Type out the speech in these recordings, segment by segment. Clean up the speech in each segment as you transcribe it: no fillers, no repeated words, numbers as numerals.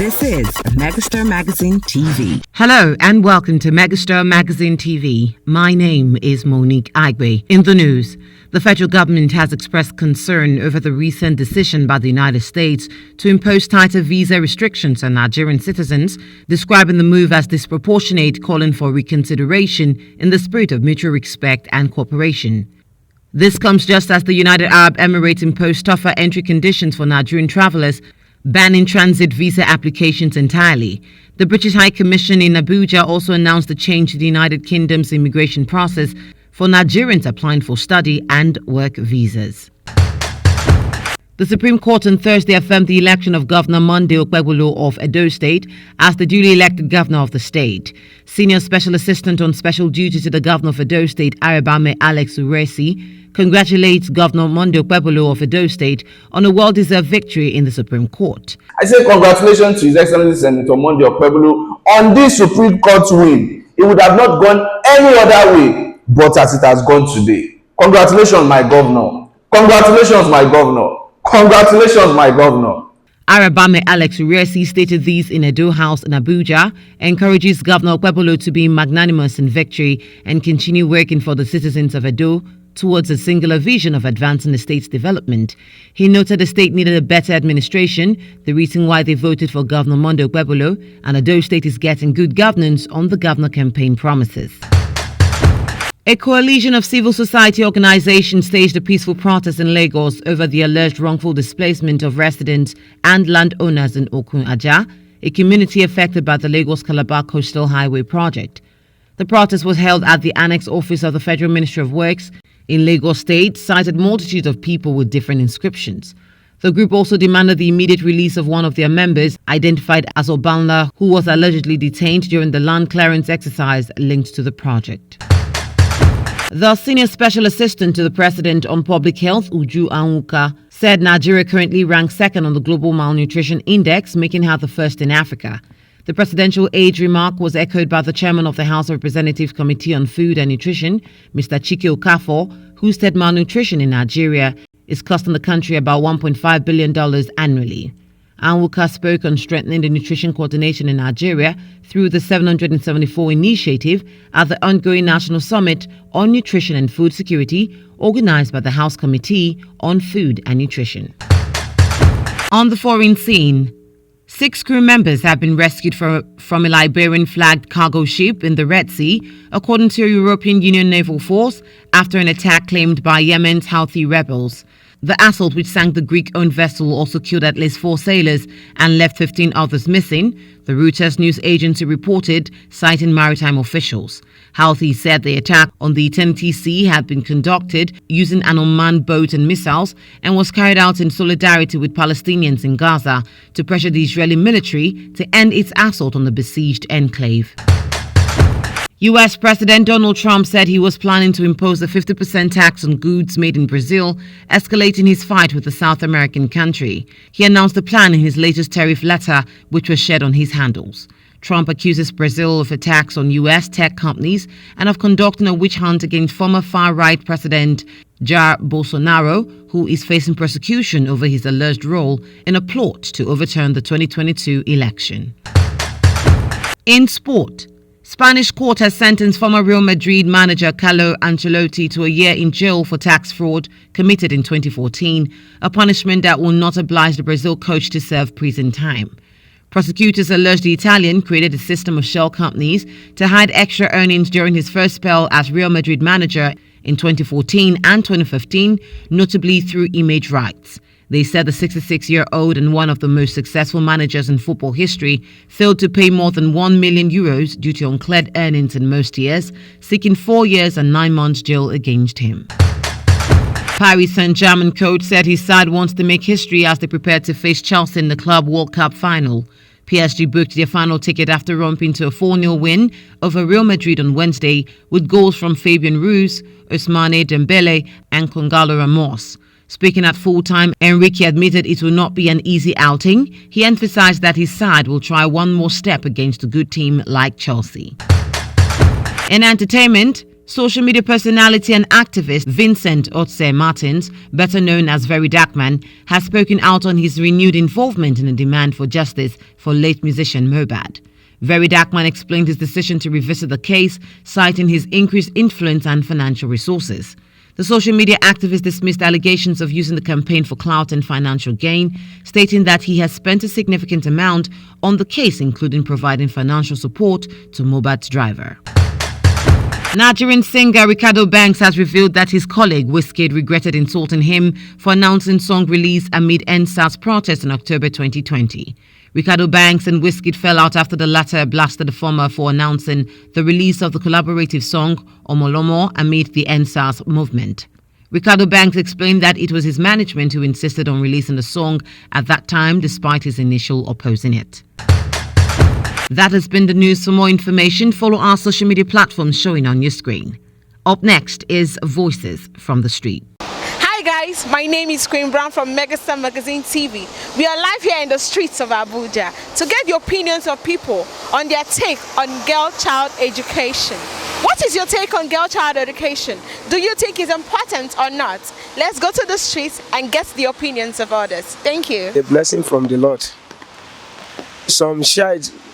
This is Megastar Magazine TV. Hello and welcome to Megastar Magazine TV. My name is Monique Aigbe. In the news, the federal government has expressed concern over the recent decision by the United States to impose tighter visa restrictions on Nigerian citizens, describing the move as disproportionate, calling for reconsideration in the spirit of mutual respect and cooperation. This comes just as the United Arab Emirates imposed tougher entry conditions for Nigerian travelers, banning transit visa applications entirely. The British High Commission in Abuja also announced a change to the United Kingdom's immigration process for Nigerians applying for study and work visas. The Supreme Court on Thursday affirmed the election of Governor Monday Okpebholo of Edo State as the duly elected governor of the state. Senior Special Assistant on Special Duty to the Governor of Edo State, AArebamen Alex Uriesi, congratulates Governor Monday Okpebholo of Edo State on a well-deserved victory in the Supreme Court. I say congratulations to His Excellency Senator Monday Okpebholo on this Supreme Court win. It would have not gone any other way but as it has gone today. Congratulations, my governor. Congratulations, my governor. Congratulations, my governor. AArebamen Alex Uriesi stated these in Edo House in Abuja, encourages Governor Okpebholo to be magnanimous in victory and continue working for the citizens of Edo towards a singular vision of advancing the state's development. He noted the state needed a better administration, the reason why they voted for Governor Monday Okpebholo, and Edo State is getting good governance on the governor campaign promises. A coalition of civil society organizations staged a peaceful protest in Lagos over the alleged wrongful displacement of residents and landowners in Okun Ajah, a community affected by the Lagos-Calabar Coastal Highway project. The protest was held at the Annex Office of the Federal Ministry of Works in Lagos State, cited multitudes of people with different inscriptions. The group also demanded the immediate release of one of their members, identified as Obanla, who was allegedly detained during the land clearance exercise linked to the project. The Senior Special Assistant to the President on Public Health, Uju Anwuka, said Nigeria currently ranks second on the Global Malnutrition Index, making her the first in Africa. The presidential aide's remark was echoed by the chairman of the House of Representatives Committee on Food and Nutrition, Mr. Chike Okafor, who said malnutrition in Nigeria is costing the country about $1.5 billion annually. Anwuka spoke on strengthening the nutrition coordination in Nigeria through the 774 initiative at the ongoing National Summit on Nutrition and Food Security, organized by the House Committee on Food and Nutrition. On the foreign scene, 6 crew members have been rescued from a Liberian-flagged cargo ship in the Red Sea, according to a European Union naval force, after an attack claimed by Yemen's Houthi rebels. The assault, which sank the Greek-owned vessel, also killed at least 4 sailors and left 15 others missing, the Reuters news agency reported, citing maritime officials. Houthi said the attack on the Eternity Sea had been conducted using an unmanned boat and missiles and was carried out in solidarity with Palestinians in Gaza to pressure the Israeli military to end its assault on the besieged enclave. U.S. President Donald Trump said he was planning to impose a 50% tax on goods made in Brazil, escalating his fight with the South American country. He announced the plan in his latest tariff letter, which was shared on his handles. Trump accuses Brazil of attacks on U.S. tech companies and of conducting a witch hunt against former far-right President Jair Bolsonaro, who is facing prosecution over his alleged role in a plot to overturn the 2022 election. In sport, Spanish court has sentenced former Real Madrid manager Carlo Ancelotti to a year in jail for tax fraud committed in 2014, a punishment that will not oblige the Brazil coach to serve prison time. Prosecutors allege the Italian created a system of shell companies to hide extra earnings during his first spell as Real Madrid manager in 2014 and 2015, notably through image rights. They said the 66-year-old and one of the most successful managers in football history failed to pay more than €1 million due to uncleared earnings in most years, seeking 4 years and 9 months jail against him. Paris Saint-Germain coach said his side wants to make history as they prepare to face Chelsea in the Club World Cup final. PSG booked their final ticket after romping to a 4-0 win over Real Madrid on Wednesday with goals from Fabian Ruiz, Ousmane Dembele and Gonzalo Ramos. Speaking at full-time, Enrique admitted it will not be an easy outing. He emphasized that his side will try one more step against a good team like Chelsea. In entertainment, Social media personality and activist Vincent Otse Martins, better known as Very Dark Man, has spoken out on his renewed involvement in the demand for justice for late musician Mohbad. Very Dark Man explained his decision to revisit the case, citing his increased influence and financial resources. The social media activist dismissed allegations of using the campaign for clout and financial gain, stating that he has spent a significant amount on the case, including providing financial support to Mohbad's driver. Nigerian singer Ricardo Banks has revealed that his colleague Wizkid regretted insulting him for announcing song release amid NSAS protests in October 2020. Ricardo Banks and Wizkid fell out after the latter blasted the former for announcing the release of the collaborative song Omolomo amid the NSAS movement. Ricardo Banks explained that it was his management who insisted on releasing the song at that time despite his initial opposing it. That has been the news. For more information, follow our social media platforms showing on your screen. Up next is Voices from the Street. Hi guys, my name is Queen Brown from Megastar Magazine TV. We are live here in the streets of Abuja to get the opinions of people on their take on girl-child education. What is your take on girl-child education? Do you think it's important or not? Let's go to the streets and get the opinions of others. Thank you. A blessing from the Lord. Some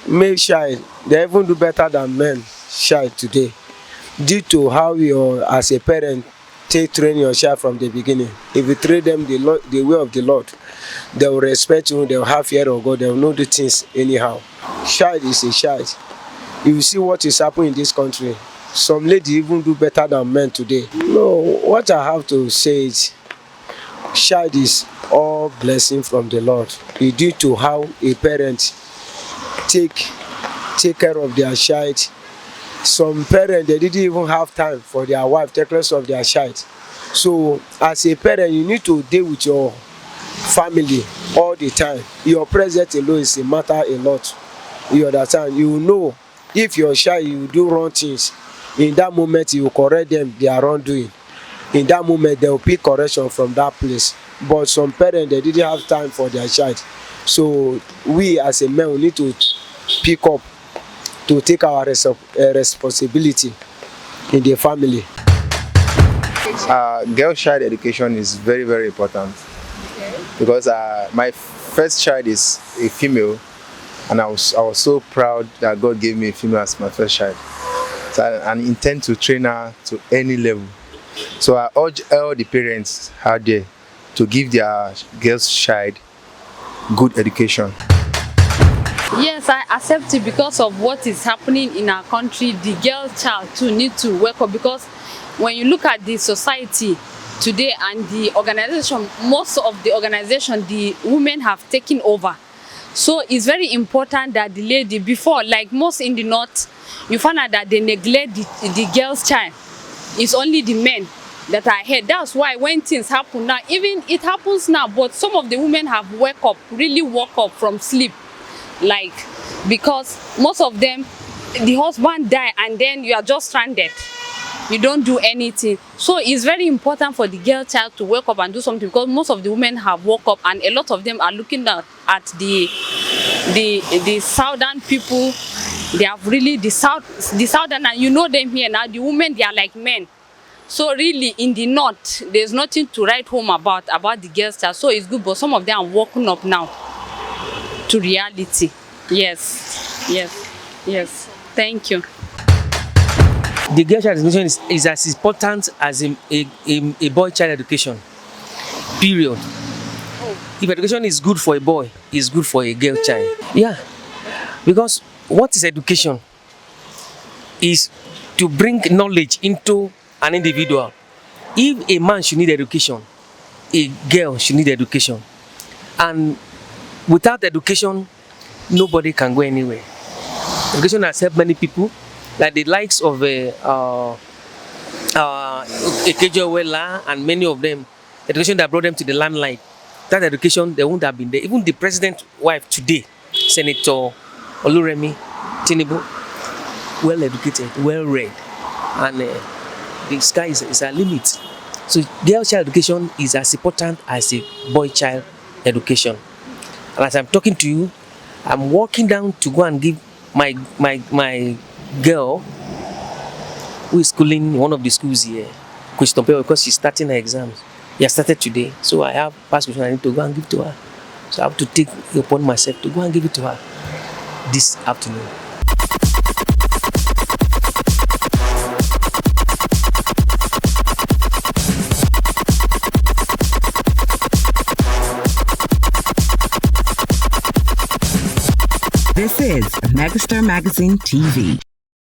male child, they even do better than men child today, due to how you, as a parent, train your child from the beginning. If you train them the way of the Lord, they will respect you, they will have fear of God, they will know the things anyhow. Child is a child. You see what is happening in this country. Some ladies even do better than men today. No, what I have to say is, child is all blessing from the Lord. It's due to how a parent take care of their child. Some parents, they didn't even have time for their wife, take care of their child. So as a parent, you need to deal with your family all the time. Your presence alone is a matter a lot. You understand? You know if your child you do wrong things, in that moment you will correct them their wrongdoing. In that moment they will pick correction from that place. But some parents, they didn't have time for their child. So we as a man, we need to pick up to take our responsibility in the family. Girl child education is very, very important. Okay. Because my first child is a female, and I was so proud that God gave me a female as my first child. So I intend to train her to any level. So I urge all the parents out there to give their girl's child good education. Yes, I accept it because of what is happening in our country. The girl child too need to wake up, because when you look at the society today and the organization, most of the organization, the women have taken over. So it's very important that the lady, before, like most in the north, you find out that they neglect the girl's child. It's only the men that are ahead. That's why when things happen now, even it happens now, but some of the women have really woke up from sleep. Like, because most of them, the husband die and then you are just stranded. You don't do anything. So it's very important for the girl child to wake up and do something, because most of the women have woke up and a lot of them are looking at the southern people. They have really the southern, and you know them here now, the women, they are like men. So really in the north, there's nothing to write home about the girl child. So it's good, but some of them are waking up now to reality. Yes. Thank you. The girl child education is as important as a boy child education. Period. If education is good for a boy, it's good for a girl child. Yeah. Because what is education? Is to bring knowledge into an individual. If a man should need education, a girl should need education. And without education, nobody can go anywhere. Education has helped many people, like the likes of Okpebholo and many of them. Education that brought them to the limelight. That education, they wouldn't have been there. Even the president's wife today, Senator Oluremi Tinubu, well educated, well read, and the sky is a limit. So girl child education is as important as a boy child education. And as I'm talking to you, I'm walking down to go and give my girl who is schooling in one of the schools here, question paper, because she's starting her exams. Yeah, started today. So I have past question I need to go and give to her. So I have to take it upon myself to go and give it to her this afternoon. This is Megastar Magazine TV.